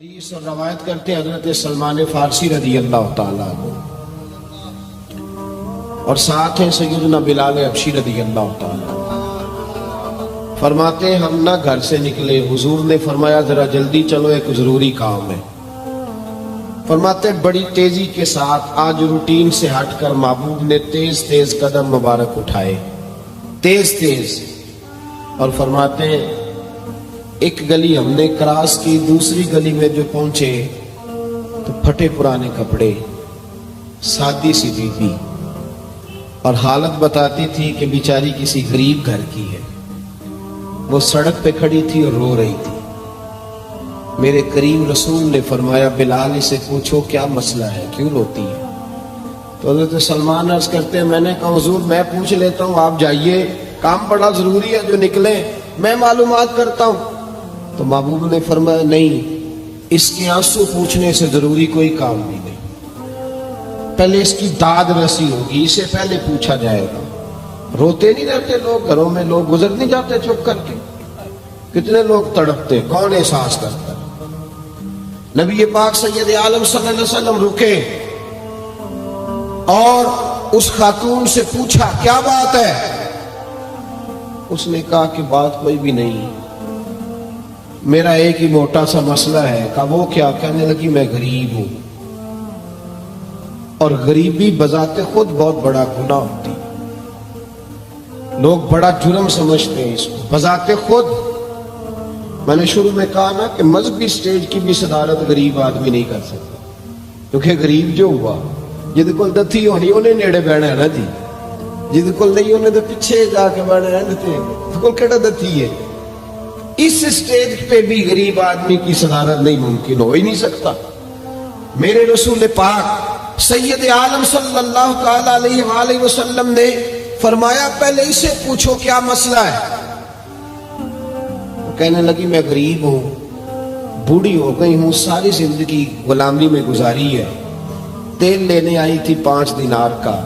حدیث اور روایت کرتے ہیں حضرت سلمان فارسی رضی اللہ تعالیٰ عنہ، اور ساتھ ہیں سیدنا بلال حبشی رضی اللہ تعالیٰ عنہ۔ فرماتے ہیں ہم نہ گھر سے نکلے، حضور نے فرمایا ذرا جلدی چلو، ایک ضروری کام ہے۔ فرماتے ہیں بڑی تیزی کے ساتھ آج روٹین سے ہٹ کر محبوب نے تیز تیز قدم مبارک اٹھائے، تیز تیز، اور فرماتے ہیں ایک گلی ہم نے کراس کی، دوسری گلی میں جو پہنچے تو پھٹے پرانے کپڑے، سادی سی بیوی، اور حالت بتاتی تھی کہ بیچاری کسی غریب گھر کی ہے۔ وہ سڑک پہ کھڑی تھی اور رو رہی تھی۔ میرے کریم رسول نے فرمایا بلال اسے پوچھو کیا مسئلہ ہے، کیوں روتی ہے؟ تو حضرت سلمان عرض کرتے ہیں میں نے کہا حضور میں پوچھ لیتا ہوں، آپ جائیے، کام بڑا ضروری ہے، جو نکلے میں معلومات کرتا ہوں۔ تو محبوب نے فرمایا نہیں، اس کے آنسو پوچھنے سے ضروری کوئی کام بھی نہیں، پہلے اس کی داد رسی ہوگی، اسے پہلے پوچھا جائے گا۔ روتے نہیں رہتے لوگ گھروں میں، لوگ گزر نہیں جاتے چپ کر کے؟ کتنے لوگ تڑپتے، کون احساس کرتا؟ نبی پاک سید عالم صلی اللہ علیہ وسلم رکے اور اس خاتون سے پوچھا کیا بات ہے؟ اس نے کہا کہ بات کوئی بھی نہیں، میرا ایک ہی موٹا سا مسئلہ ہے۔ کہا وہ کیا؟ کہنے لگی میں غریب ہوں، اور غریبی بذات خود بہت بڑا گناہ ہوتی، لوگ بڑا جرم سمجھتے ہیں اس کو بذات خود۔ میں نے شروع میں کہا نا کہ مذہبی سٹیج کی بھی صدارت غریب آدمی نہیں کر سکتا، کیونکہ غریب جو ہوا جد کو دتھی ہونی انہیں نیڑے بہنا ہے نا جی، جد کو نہیں انہیں تو پیچھے جا کے بہنا ہے نا، کو کیڑا دتھی ہے۔ اس سٹیج پہ بھی غریب آدمی کی صدارت نہیں ممکن، ہو ہی نہیں سکتا۔ میرے رسول پاک سید عالم صلی اللہ تعالی علیہ وآلہ وسلم نے فرمایا پہلے اسے پوچھو کیا مسئلہ ہے۔ کہنے لگی میں غریب ہوں، بوڑھی ہو گئی ہوں، ساری زندگی غلامی میں گزاری ہے، تیل لینے آئی تھی 5 دینار کا،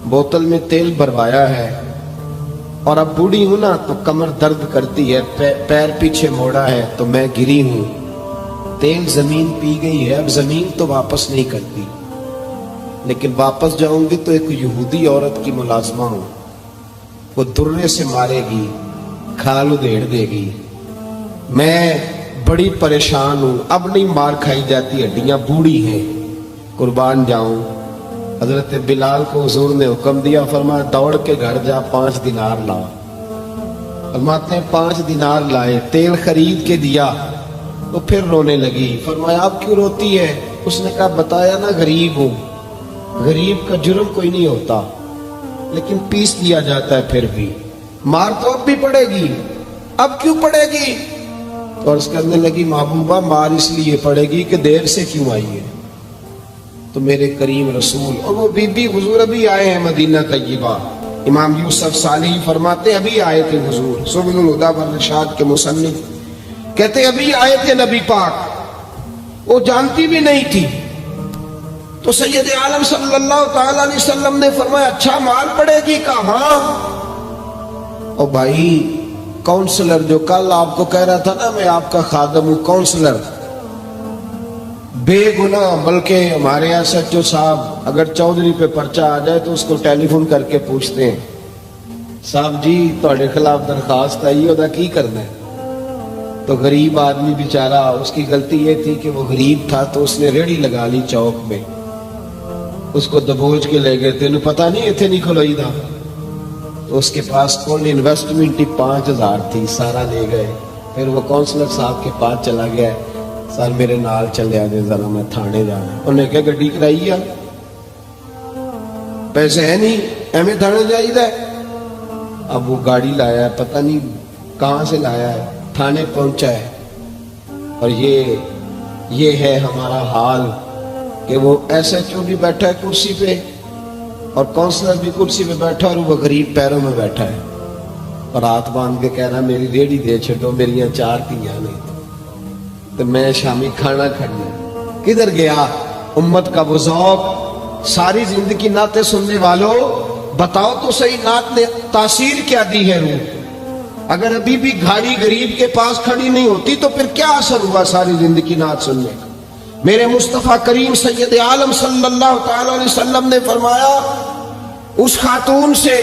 بوتل میں تیل بھروایا ہے، اور اب بوڑھی ہوں نا تو کمر درد کرتی ہے، پیر پیچھے موڑا ہے تو میں گری ہوں، تیل زمین پی گئی ہے، اب زمین تو واپس نہیں کرتی، لیکن واپس جاؤں گی تو ایک یہودی عورت کی ملازمہ ہوں، وہ درے سے مارے گی، کھال ادھیڑ دے گی، میں بڑی پریشان ہوں، اب نہیں مار کھائی جاتی، ہڈیاں بوڑھی ہیں، قربان جاؤں۔ حضرت بلال کو حضور نے حکم دیا، فرمایا دوڑ کے گھر جا 5 دینار لا۔ فرماتے ہیں 5 دینار لائے، تیل خرید کے دیا، تو پھر رونے لگی۔ فرمایا آپ کیوں روتی ہے؟ اس نے کہا بتایا نا غریب ہوں، غریب کا جرم کوئی نہیں ہوتا، لیکن پیس دیا جاتا ہے، پھر بھی مار تو اب بھی پڑے گی، اب کیوں پڑے گی؟ اور اس کرنے لگی محبوبہ مار اس لیے پڑے گی کہ دیر سے کیوں آئی ہے۔ تو میرے کریم رسول اور وہ بی بی حضور ابھی آئے ہیں مدینہ طیبہ، امام یوسف صالحی فرماتے ابھی آئے تھے حضور، سبل الہدی والرشاد کے مصنف کہتے ابھی آئے تھے نبی پاک، وہ جانتی بھی نہیں تھی۔ تو سید عالم صلی اللہ تعالی علیہ وسلم نے فرمایا اچھا مال پڑے گی؟ کہا ہاں۔ اور بھائی کونسلر جو کل آپ کو کہہ رہا تھا نا میں آپ کا خادم ہوں، کونسلر بے گناہ، بلکہ ہمارے ایس ایچ او صاحب اگر چودھری پہ پرچہ آ جائے تو اس کو ٹیلی فون کر کے پوچھتے ہیں صاحب جی تھوڑے خلاف درخواست آئی ہے، کی کرنا ہے؟ تو غریب آدمی بیچارہ، اس کی غلطی یہ تھی کہ وہ غریب تھا تو اس نے ریڑھی لگا لی چوک میں، اس کو دبوچ کے لے گئے، تینوں پتہ نہیں اتنے نہیں کھلوئی تھا، تو اس کے پاس کون انویسٹمنٹ ہی 5000 تھی، سارا لے گئے۔ پھر وہ کونسلر صاحب کے پاس چلا گیا، سر میرے نال چلے آجے ذرا میں تھانے جانا۔ انہیں کہا گڈی کرائی ہے، پیسے ہیں نہیں، ایویں تھانے جائیدا ہے۔ اب وہ گاڑی لایا ہے، پتہ نہیں کہاں سے لایا ہے، تھانے پہنچا ہے، اور یہ ہے ہمارا حال کہ وہ ایس ایچ او بھی بیٹھا ہے کرسی پہ اور کونسلر بھی کرسی پہ بیٹھا، اور وہ غریب پیروں میں بیٹھا ہے، اور ہاتھ باندھ کے کہہ رہا میری ریڑھی دے چھٹو، میری 4 دھیاں نہیں تو میں شامی کھانا کھانا۔ کدھر گیا امت کا وہ ذوق؟ ساری زندگی نعتیں سننے والوں بتاؤ تو صحیح، نعت نے تاثیر کیا دی ہے روح؟ اگر ابھی بھی گھاڑی غریب کے پاس کھڑی نہیں ہوتی تو پھر کیا اثر ہوا ساری زندگی نعت سننے کا؟ میرے مصطفیٰ کریم سید عالم صلی اللہ تعالی علیہ وسلم نے فرمایا اس خاتون سے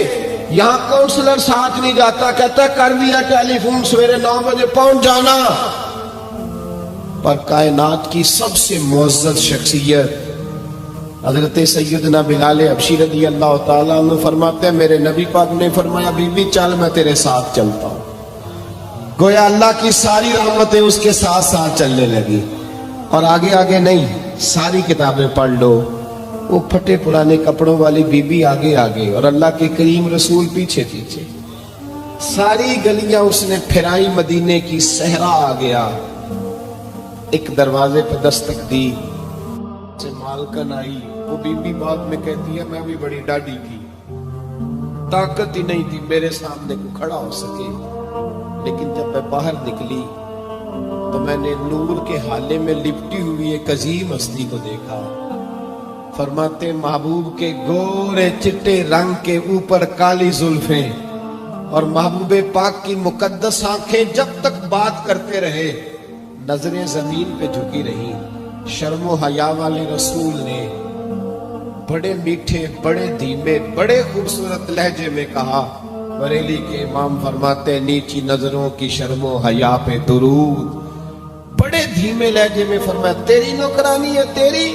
یہاں کونسلر ساتھ نہیں جاتا، کہتا کر لیا ٹیلی فون سویرے 9 بجے پہنچ جانا، پر کائنات کی سب سے معزز شخصیت حضرت سیدنا بلال حبشی رضی اللہ تعالیٰ عنہ فرماتے ہیں میرے نبی پاک نے فرمایا بی بی چل میں تیرے ساتھ چلتا ہوں، گویا اللہ کی ساری رحمتیں اس کے ساتھ ساتھ چلنے لگی، اور آگے آگے نہیں، ساری کتابیں پڑھ لو، وہ پھٹے پرانے کپڑوں والی بی بی آگے آگے اور اللہ کے کریم رسول پیچھے پیچھے، ساری گلیاں اس نے پھرائی، مدینے کی صحرا آ گیا، ایک دروازے پہ دستک دی، سے مالکن آئی، وہ بی بی بعد میں کہتی ہے میں بھی بڑی ڈاڈی تھی، طاقت ہی نہیں تھی میرے سامنے کو کھڑا ہو سکے، لیکن جب میں باہر نکلی تو میں نے نور کے حالے میں لپٹی ہوئی ایک عظیم ہستی کو دیکھا، فرماتے محبوب کے گورے چٹے رنگ کے اوپر کالی زلفیں اور محبوب پاک کی مقدس آنکھیں جب تک بات کرتے رہے نظریں زمین پہ جھکی رہی، شرم و حیا والے رسول نے بڑے میٹھے بڑے دھیمے بڑے خوبصورت لہجے میں کہا، بریلی کے امام فرماتے نیچی نظروں کی شرم و حیا پہ درود، بڑے دھیمے لہجے میں فرمایا تیری نوکرانی ہے تیری،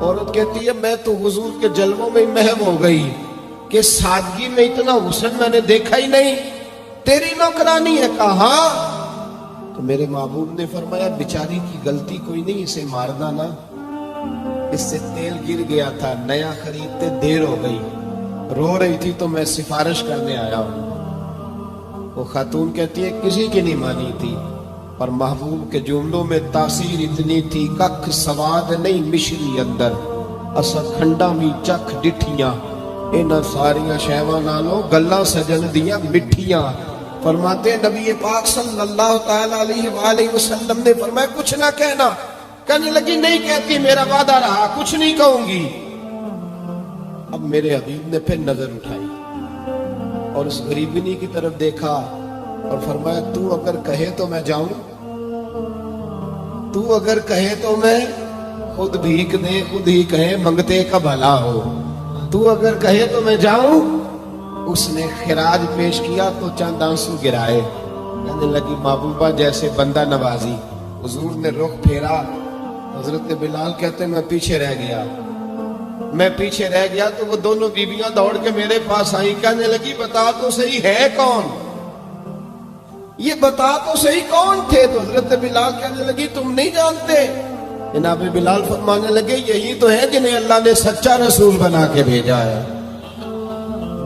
عورت کہتی ہے میں تو حضور کے جلووں میں محو ہو گئی کہ سادگی میں اتنا حسن میں نے دیکھا ہی نہیں، تیری نوکرانی ہے، کہا تو میرے محبوب نے فرمایا بیچاری کی غلطی کوئی نہیں، اسے مارنا نا، اس سے تیل گر گیا تھا، نیا خریدتے دیر ہو گئی، رو رہی تھی تو میں سفارش کرنے آیا ہوں۔ وہ خاتون کہتی ہے کسی کی نہیں مانی تھی، اور محبوب کے جملوں میں تاثیر اتنی تھی ککھ سواد نہیں مشری اندر اسا کھنڈا می چکھ ڈٹھیاں انہاں ساریاں شہواں نالوں گلاں سجن دیاں مٹھیاں، فرماتے نبی پاک صلی اللہ تعالی علیہ وآلہ وسلم نے فرمایا کچھ نہ کہنا، کہنے لگی نہیں کہتی میرا وعدہ رہا کچھ نہیں کہوں گی۔ اب میرے حبیب نے پھر نظر اٹھائی اور اس غریبنی کی طرف دیکھا اور فرمایا تو اگر کہے تو میں جاؤں، تو اگر کہے تو میں خود بھیک دے خود ہی کہے منگتے کا بھلا ہو، تو اگر کہے تو میں جاؤں۔ اس نے خراج پیش کیا تو چند آنسو گرائے، کہنے لگی محبوبہ جیسے بندہ نوازی، حضور نے رخ پھیرا، حضرت بلال کہتے میں پیچھے رہ گیا تو وہ دونوں بیویاں دوڑ کے میرے پاس آئیں، کہنے لگی بتا تو صحیح ہے کون، یہ بتا تو صحیح کون تھے، تو حضرت بلال کہنے لگی تم نہیں جانتے، جناب بلال فرمانے لگے یہی تو ہے جنہیں اللہ نے سچا رسول بنا کے بھیجا ہے۔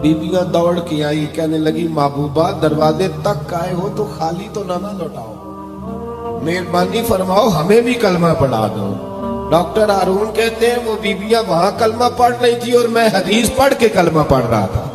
بیویاں دوڑ کے آئی، کہنے لگی محبوبہ دروازے تک آئے ہو تو خالی تو نہ لوٹاؤ، مہربانی فرماؤ ہمیں بھی کلمہ پڑھا دو۔ ڈاکٹر ہارون کہتے ہیں وہ بیویاں وہاں کلمہ پڑھ رہی تھی اور میں حدیث پڑھ کے کلمہ پڑھ رہا تھا۔